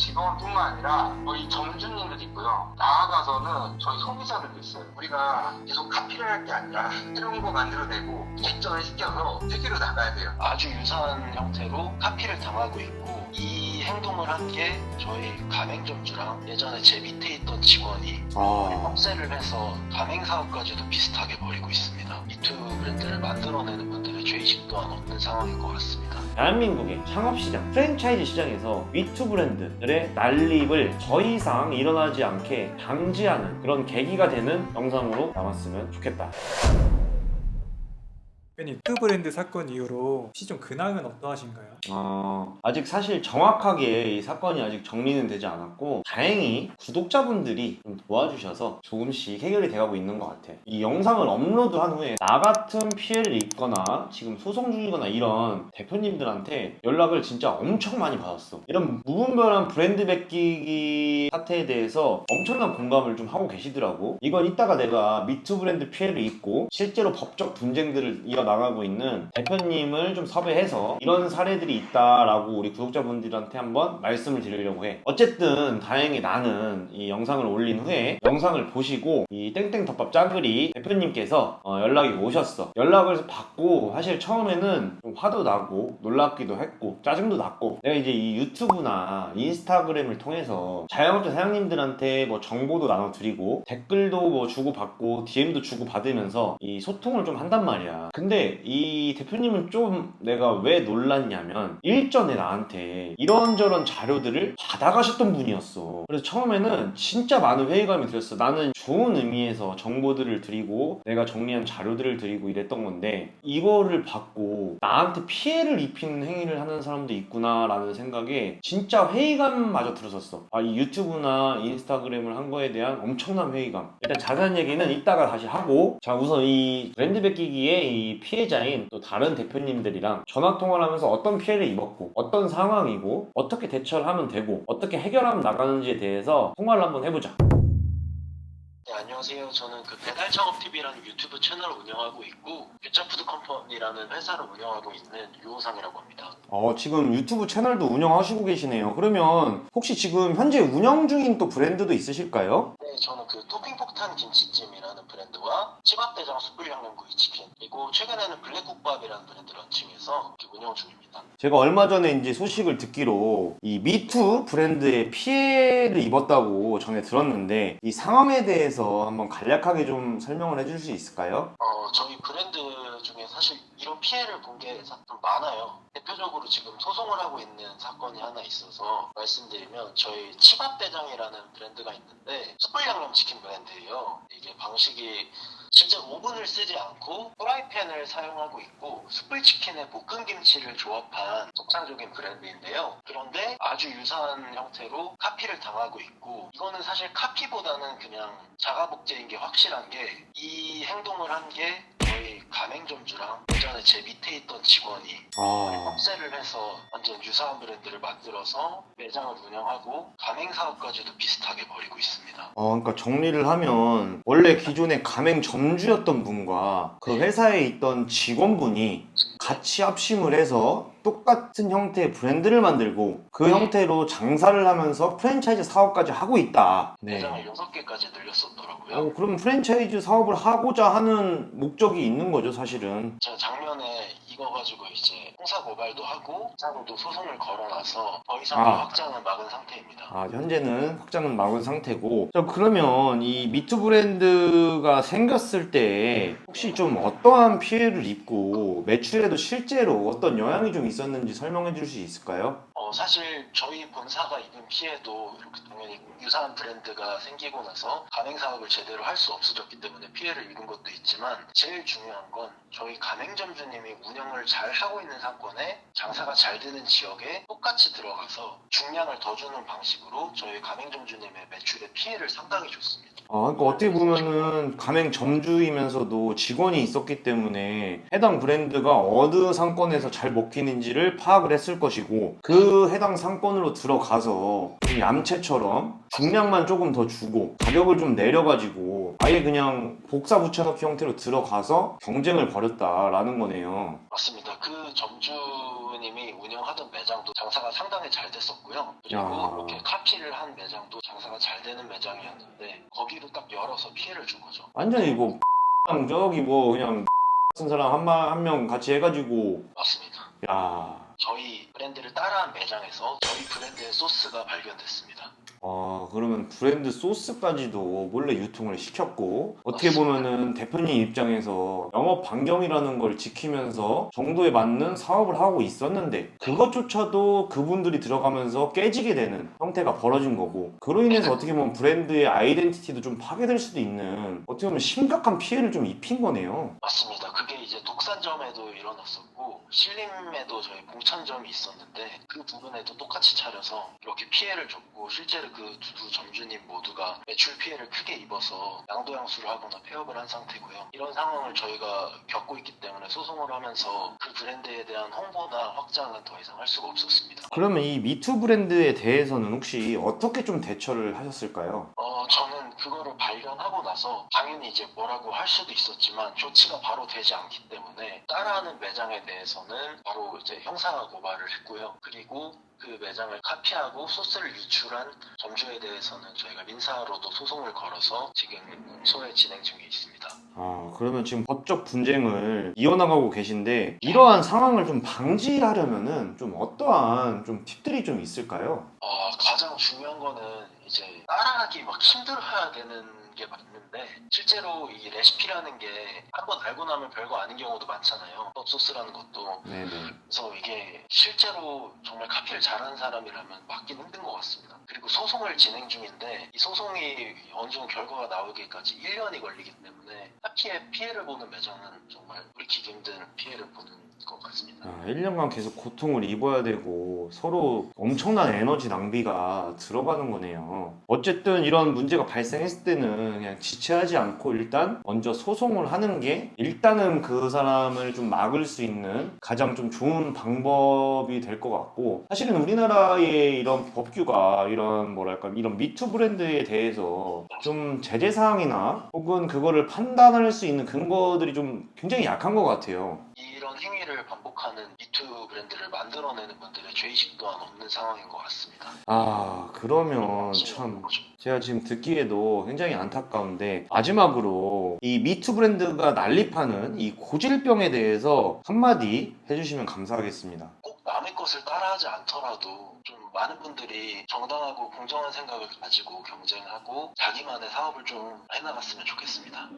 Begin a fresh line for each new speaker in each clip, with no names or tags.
직원뿐만 아니라 저희 점주님들도 있고요. 나아가서는 저희 소비자들도 있어요. 우리가 계속 카피를 할 게 아니라 새로운 거 만들어내고 발전을 시켜서 세계로 나가야 돼요.
아주 유사한 형태로 카피를 당하고 있고, 이 행동을 한 게 저희 가맹점주랑 예전에 제 밑에 있던 직원이 협세를 해서 가맹 사업까지도 비슷하게 벌이고 있습니다. 미투 브랜드를 만들어내는 분들의 죄의식 또한 없는 상황인 것 같습니다.
대한민국의 창업시장, 프랜차이즈 시장에서 미투 브랜드들의 난립을 더 이상 일어나지 않게 방지하는 그런 계기가 되는 영상으로 남았으면 좋겠다.
미투 브랜드 사건 이후로 시좀 근황은 어떠하신가요?
아직 사실 정확하게 이 사건이 아직 정리는 되지 않았고, 다행히 구독자분들이 좀 도와주셔서 조금씩 해결이 돼가고 있는 것 같아. 이 영상을 업로드한 후에 나 같은 피해를 입거나 지금 소송 중이거나 이런 대표님들한테 연락을 진짜 엄청 많이 받았어. 이런 무분별한 브랜드 베끼기 사태에 대해서 엄청난 공감을 좀 하고 계시더라고. 이건 이따가 내가 미투 브랜드 피해를 입고 실제로 법적 분쟁들을 이어나가고 있는 대표님을 좀 섭외해서 이런 사례들이 있다라고 우리 구독자분들한테 한번 말씀을 드리려고 해. 어쨌든 다행히 나는 이 영상을 올린 후에 영상을 보시고 이 땡땡덮밥 짜글이 대표님께서 연락이 오셨어. 연락을 받고 사실 처음에는 좀 화도 나고 놀랍기도 했고 짜증도 났고, 내가 이제 이 유튜브나 인스타그램을 통해서 자영업자 사장님들한테 뭐 정보도 나눠드리고 댓글도 뭐 주고받고 DM도 주고받으면서 이 소통을 좀 한단 말이야. 근데 이 대표님은 좀 내가 왜 놀랐냐면, 일전에 나한테 이런저런 자료들을 받아가셨던 분이었어. 그래서 처음에는 진짜 많은 회의감이 들었어. 나는 좋은 의미에서 정보들을 드리고 내가 정리한 자료들을 드리고 이랬던 건데, 이거를 받고 나한테 피해를 입히는 행위를 하는 사람도 있구나 라는 생각에 진짜 회의감마저 들었었어. 이 유튜브나 인스타그램을 한 거에 대한 엄청난 회의감. 일단 자세한 얘기는 이따가 다시 하고, 자, 우선 이 브랜드 베끼기의 이 피해자인 또 다른 대표님들이랑 전화통화를 하면서 어떤 피해를 입었고 어떤 상황이고 어떻게 대처를 하면 되고 어떻게 해결하면 나가는지에 대해서 통화를 한번 해보자.
네, 안녕하세요. 저는 그 배달창업TV라는 유튜브 채널을 운영하고 있고, 퓨처푸드 컴퍼니라는 회사를 운영하고 있는 유호상이라고 합니다.
지금 유튜브 채널도 운영하시고 계시네요. 그러면 혹시 지금 현재 운영 중인 또 브랜드도 있으실까요?
네, 저는 그 토핑폭탄 김치찜이라는 브랜드와 치밥대장 숯불양념구이 치킨, 그리고 최근에는 블랙국밥이라는 브랜드 런칭해서 이렇게 운영 중입니다.
제가 얼마 전에 이제 소식을 듣기로 이 미투 브랜드에 피해를 입었다고 전해 들었는데, 이 상황에 대해서 한번 간략하게 좀 설명을 해줄 수 있을까요?
저희 브랜드 중에 사실 이런 피해를 본 게 좀 많아요. 대표적으로 지금 소송을 하고 있는 사건이 하나 있어서 말씀드리면, 저희 치밥대장이라는 브랜드가 있는데 숯불양념 치킨 브랜드예요. 이게 방식이 실제 오븐을 쓰지 않고 프라이팬을 사용하고 있고 숯불치킨에 볶음김치를 조합한 독창적인 브랜드인데요. 그런데 아주 유사한 형태로 카피를 당하고 있고, 이거는 사실 카피보다는 그냥 자가복제인 게 확실한 게, 이 행동을 한 게 저희 가맹점주랑 예전에 제 밑에 있던 직원이 협세를 해서 완전 유사한 브랜드를 만들어서 매장을 운영하고 가맹 사업까지도 비슷하게 벌이고 있습니다.
그러니까 정리를 하면, 원래 기존에 가맹 점주였던 분과 그 회사에 있던 직원분이 같이 합심을 해서 똑같은 형태의 브랜드를 만들고 그 형태로 장사를 하면서 프랜차이즈 사업까지 하고 있다.
매장을 6개까지 늘렸었더라고요.
그럼 프랜차이즈 사업을 하고자 하는 목적이 있는 거죠, 사실은.
제가 작년에 이거 가지고 이제 형사 고발도 하고 상도 소송을 걸어놔서 더 이상 확장은 막은 상태입니다.
현재는 확장은 막은 상태고. 자, 그러면 이 미투 브랜드가 생겼을 때 혹시 좀 어떠한 피해를 입고 매출에도 실제로 어떤 영향이 좀 있었는지 설명해 줄 수 있을까요?
사실 저희 본사가 입은 피해도 이렇게 당연히 유사한 브랜드가 생기고 나서 가맹 사업을 제대로 할 수 없어졌기 때문에 피해를 입은 것도 있지만, 제일 중요한 건 저희 가맹점주님이 운영을 잘 하고 있는 사건에 장사가 잘 되는 지역에 똑같이 들어가서 중량을 더 주는 방식으로 저희 가맹점주님의 매출에 피해를 상당히 줬습니다.
그러니까 어떻게 보면은 가맹 점주이면서도 직원이 있었기 때문에 해당 브랜드가 어느 상권에서 잘 먹히는지를 파악을 했을 것이고, 그 해당 상권으로 들어가서 좀 얌체처럼 중량만 조금 더 주고 가격을 좀 내려가지고 아예 그냥 복사 붙여넣기 형태로 들어가서 경쟁을 벌였다라는 거네요.
맞습니다. 그 점주님이 운영하던 매장도 장사 장사가 상당히 잘 됐었고요. 그리고
야.
이렇게 카피를 한 매장도 장사가 잘 되는 매장이었는데 거기를 딱 열어서 피해를 준 거죠.
완전히 뭐 저기 뭐 그냥 같은 사람 한 명 같이 해가지고
맞습니다.
야.
저희 브랜드를 따라한 매장에서 저희 브랜드의 소스가 발견됐습니다.
그러면 브랜드 소스까지도 몰래 유통을 시켰고 어떻게
맞습니다.
보면은 대표님 입장에서 영업 반경이라는 걸 지키면서 정도에 맞는 사업을 하고 있었는데 그것조차도 그분들이 들어가면서 깨지게 되는 형태가 벌어진 거고 그로 인해서 어떻게 보면 브랜드의 아이덴티티도 좀 파괴될 수도 있는 어떻게 보면 심각한 피해를 좀 입힌 거네요.
맞습니다. 그게 이제 독산점에도 일어났었고 신림에도 저희 봉천점이 있었는데 그 부분에도 똑같이 차려서 이렇게 피해를 줬고 실제로 그 두 점주님 모두가 매출 피해를 크게 입어서 양도양수를 하거나 폐업을 한 상태고요. 이런 상황을 저희가 겪고 있기 때문에 소송을 하면서 그 브랜드에 대한 홍보나 확장은 더 이상 할 수가 없었습니다.
그러면 이 미투 브랜드에 대해서는 혹시 어떻게 좀 대처를 하셨을까요?
저는 그거를 발견하고 나서 당연히 이제 뭐라고 할 수도 있었지만 조치가 바로 되지 않기 때문에 따라하는 매장에 대해서는 바로 이제 형사 고발을 했고요. 그리고 그 매장을 카피하고 소스를 유출한 점주에 대해서는 저희가 민사로도 소송을 걸어서 지금 소외 진행 중에 있습니다.
그러면 지금 법적 분쟁을 이어나가고 계신데 이러한 상황을 좀 방지하려면은 좀 어떠한 좀 팁들이 좀 있을까요?
가장 중요한 거는 이제 따라하기 막 힘들어야 되는 게 맞는데 실제로 이 레시피라는 게 한번 알고 나면 별거 아닌 경우도 많잖아요. 소스라는 것도.
네네.
그래서 이게 실제로 정말 카피를 잘하는 사람이라면 막긴 힘든 것 같습니다. 그리고 소송을 진행 중인데 이 소송이 어느 정도 결과가 나오기까지 1년이 걸리기 때문에 카피에 피해를 보는 매장은 정말 돌이키기 힘든 피해를 보는 것 같습니다.
1년간 계속 고통을 입어야 되고 서로 엄청난 에너지 낭비가 들어가는 거네요. 어쨌든 이런 문제가 발생했을 때는 그냥 지체하지 않고 일단 먼저 소송을 하는 게 일단은 그 사람을 좀 막을 수 있는 가장 좀 좋은 방법이 될 것 같고 사실은 우리나라의 이런 법규가 이런 뭐랄까 이런 미투 브랜드에 대해서 좀 제재 사항이나 혹은 그거를 판단할 수 있는 근거들이 좀 굉장히 약한 것 같아요.
이런 행위를 반복하는 미투 브랜드를 만들어내는 분들의 죄의식 또한 없는 상황인 것 같습니다.
그러면 참 제가 지금 듣기에도 굉장히 안타까운데 마지막으로 이 미투 브랜드가 난립하는 이 고질병에 대해서 한마디 해주시면 감사하겠습니다.
꼭 남의 것을 따라하지 않더라도 좀 많은 분들이 정당하고 공정한 생각을 가지고 경쟁하고 자기만의 사업을 좀 해나갔으면 좋겠습니다.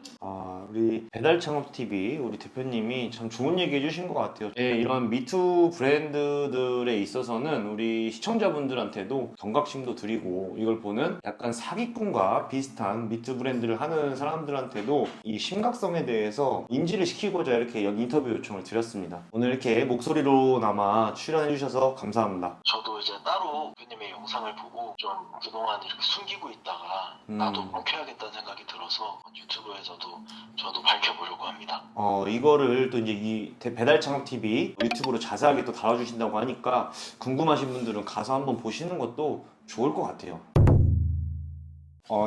우리 배달창업TV 우리 대표님이 참 좋은 얘기 해주신 것 같아요. 이런 미투 브랜드들에 있어서는 우리 시청자분들한테도 경각심도 드리고 이걸 보는 약간 사기꾼과 비슷한 미투 브랜드를 하는 사람들한테도 이 심각성에 대해서 인지를 시키고자 이렇게 인터뷰 요청을 드렸습니다. 오늘 이렇게 목소리로나마 출연해 주셔서 감사합니다.
저도 이제 따로 대표님의 영상을 보고 좀 그동안 이렇게 숨기고 있다가 나도 밝혀야겠다는 생각이 들어서 유튜브에서도 저도 밝혀보려고 합니다.
이거를 또 이제 이 배달창업TV 유튜브로 자세하게 또 다뤄주신다고 하니까 궁금하신 분들은 가서 한번 보시는 것도 좋을 것 같아요.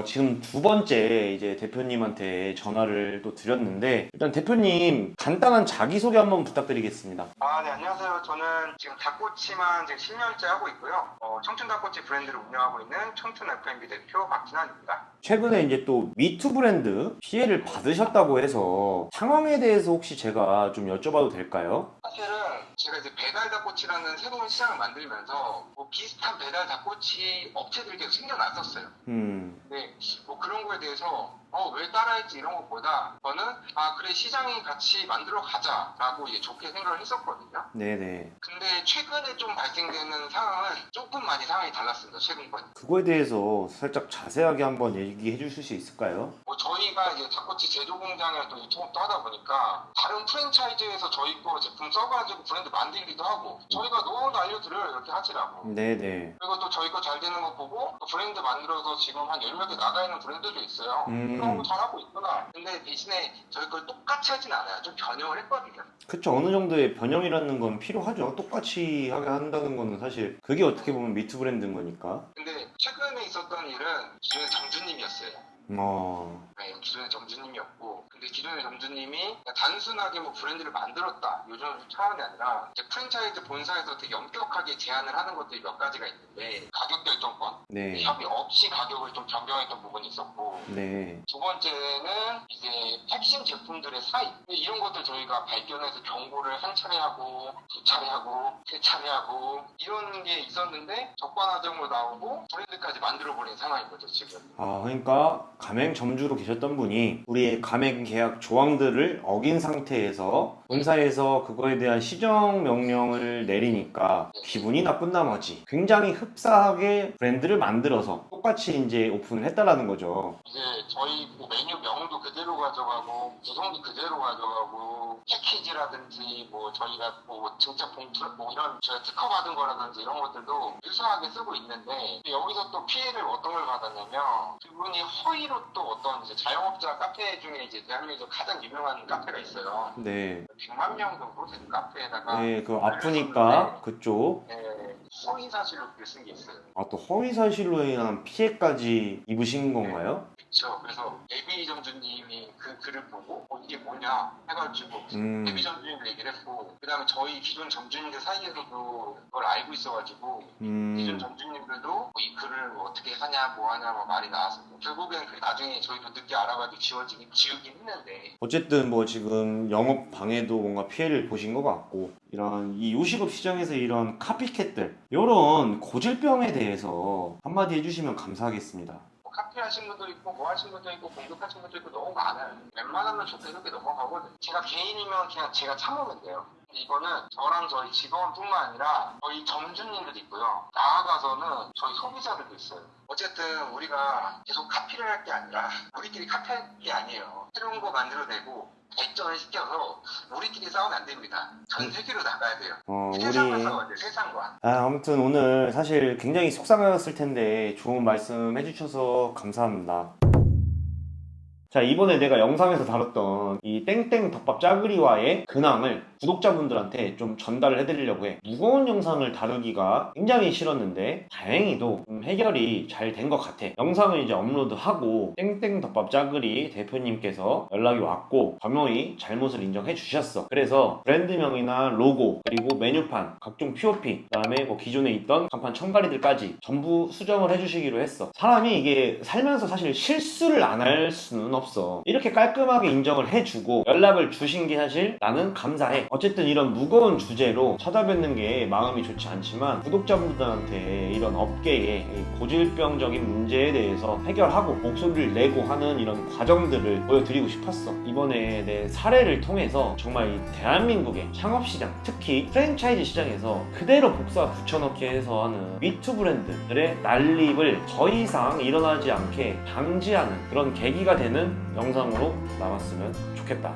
지금 두 번째 이제 대표님한테 전화를 또 드렸는데 일단 대표님 간단한 자기소개 한번 부탁드리겠습니다.
네, 안녕하세요. 저는 지금 닭꼬치만 지금 10년째 하고 있고요. 청춘 닭꼬치 브랜드를 운영하고 있는 청춘 F&B 대표 박진환입니다.
최근에 이제 또 미투 브랜드 피해를 받으셨다고 해서 상황에 대해서 혹시 제가 좀 여쭤봐도 될까요?
사실은 제가 이제 배달 닭꼬치라는 새로운 시장을 만들면서 비슷한 배달 닭꼬치 업체들이 계속 생겨났었어요. 네, 그런 거에 대해서 왜 따라했지 이런 것보다 저는 그래 시장이 같이 만들어 가자라고 이제 좋게 생각을 했었거든요.
네네.
근데 최근에 좀 발생되는 상황은 조금 많이 상황이 달랐습니다. 최근 건.
그거에 대해서 살짝 자세하게 한번 얘기해 주실 수 있을까요?
저희가 이제 닭꼬치 제조 공장에 또 유통업도 하다 보니까 다른 프랜차이즈에서 저희 거 제품 써가지고 브랜드 만들기도 하고 저희가 너무 알려드려요 이렇게 하시라고.
네네.
그리고 또 저희 거 잘 되는 거 보고 또 브랜드 만들어서 지금 한 10몇 개 나가 있는 브랜드도 있어요. 그런 거 잘하고 있구나. 근데 대신에 저희 걸 똑같이 하진 않아요. 좀 변형을 했거든요.
그쵸. 어느 정도의 변형이라는 건 필요하죠. 똑같이 하게 한다는 거는 사실 그게 어떻게 보면 미투 브랜드인 거니까.
근데 최근에 있었던 일은 기존의 점주님이었어요. 네, 기존의 점주님이었고, 근데 기존의 점주님이 그냥 단순하게 뭐 브랜드를 만들었다 요즘 차원이 아니라 이제 프랜차이즈 본사에서 되게 엄격하게 제한을 하는 것들이 몇 가지가 있는데, 가격 결정권,
네.
협의 없이 가격을 좀 변경했던 부분이 있었고,
네.
두 번째는 이제 핵심 제품들의 사이, 이런 것들 저희가 발견해서 경고를 한 차례 하고 두 차례 하고 세 차례 하고 이런 게 있었는데 적반하장으로 나오고 브랜드까지 만들어버린 상황인 거죠 지금.
그러니까 가맹 점주로 계셨던 분이 우리의 가맹 계약 조항들을 어긴 상태에서 본사에서 그거에 대한 시정 명령을 내리니까 기분이 나쁜 나머지 굉장히 흡사하게 브랜드를 만들어서 똑같이 이제 오픈을 했다라는 거죠.
이제 저희 뭐 메뉴명도 그대로 가져가고 구성도 그대로 가져가고 패키지라든지 뭐 저희가 뭐 증차 봉투 뭐 이런 저희 특허 받은 거라든지 이런 것들도 유사하게 쓰고 있는데, 여기서 또 피해를 어떤 걸 받았냐면 그분이 허위로 또 어떤 이제 자영업자 카페 중에 이제 대한민국에서 가장 유명한 카페가 있어요.
네.
100만 명 정도 되는 카페에다가
네, 그 아프니까 그쪽.
네, 허위 사실로 글을 쓴 게 있어요.
또 허위 사실로 인한 피해까지 입으신 건가요?
그렇죠. 그래서 예비 점주님이 그 글을 보고 이게 뭐냐 해가지고 예비 점주님 얘기를 했고, 그 다음에 저희 기존 점주님들 사이에서도 그걸 알고 있어가지고 기존 점주님들도 이 글을 뭐 어떻게 하냐 뭐 하냐 뭐 말이 나와서 결국엔 그 나중에 저희도 늦게 알아가지고 지우긴 했는데,
어쨌든 뭐 지금 영업 방해도 뭔가 피해를 보신 것 같고, 이런 이 요식업 시장에서 이런 카피캣들, 이런 고질병에 대해서 한마디 해주시면 감사하겠습니다.
카페 하신 분도 있고 뭐 하신 분도 있고 공급하신 분도 있고 너무 많아요. 웬만하면 저도 이렇게 넘어가거든요. 제가 개인이면 그냥 제가 참으면 돼요. 이거는 저랑 저희 직원뿐만 아니라 저희 점주님들도 있고요. 나아가서는 저희 소비자들도 있어요. 어쨌든 우리가 계속 카피를 할 게 아니라 우리끼리 카피할 게 아니에요. 새로운 거 만들어내고 발전을 시켜서 우리끼리 싸우면 안 됩니다. 전 세계로 나가야 돼요. 세상과 싸워야 돼요. 세상과.
아무튼 오늘 사실 굉장히 속상하셨을 텐데 좋은 말씀 해주셔서 감사합니다. 자, 이번에 내가 영상에서 다뤘던 이 땡땡 덮밥 짜그리와의 근황을 구독자분들한테 좀 전달을 해드리려고 해. 무거운 영상을 다루기가 굉장히 싫었는데 다행히도 해결이 잘 된 것 같아. 영상을 이제 업로드하고 땡땡 덮밥 짜그리 대표님께서 연락이 왔고 겸허히 잘못을 인정해 주셨어. 그래서 브랜드명이나 로고, 그리고 메뉴판, 각종 POP, 그 다음에 뭐 기존에 있던 간판 첨가리들까지 전부 수정을 해주시기로 했어. 사람이 이게 살면서 사실 실수를 안 할 수는 없어. 이렇게 깔끔하게 인정을 해주고 연락을 주신 게 사실 나는 감사해. 어쨌든 이런 무거운 주제로 찾아뵙는 게 마음이 좋지 않지만 구독자분들한테 이런 업계의 고질병적인 문제에 대해서 해결하고 목소리를 내고 하는 이런 과정들을 보여드리고 싶었어. 이번에 내 사례를 통해서 정말 이 대한민국의 창업시장, 특히 프랜차이즈 시장에서 그대로 복사 붙여넣기 해서 하는 미투 브랜드들의 난립을 더 이상 일어나지 않게 방지하는 그런 계기가 되는 영상으로 남았으면 좋겠다.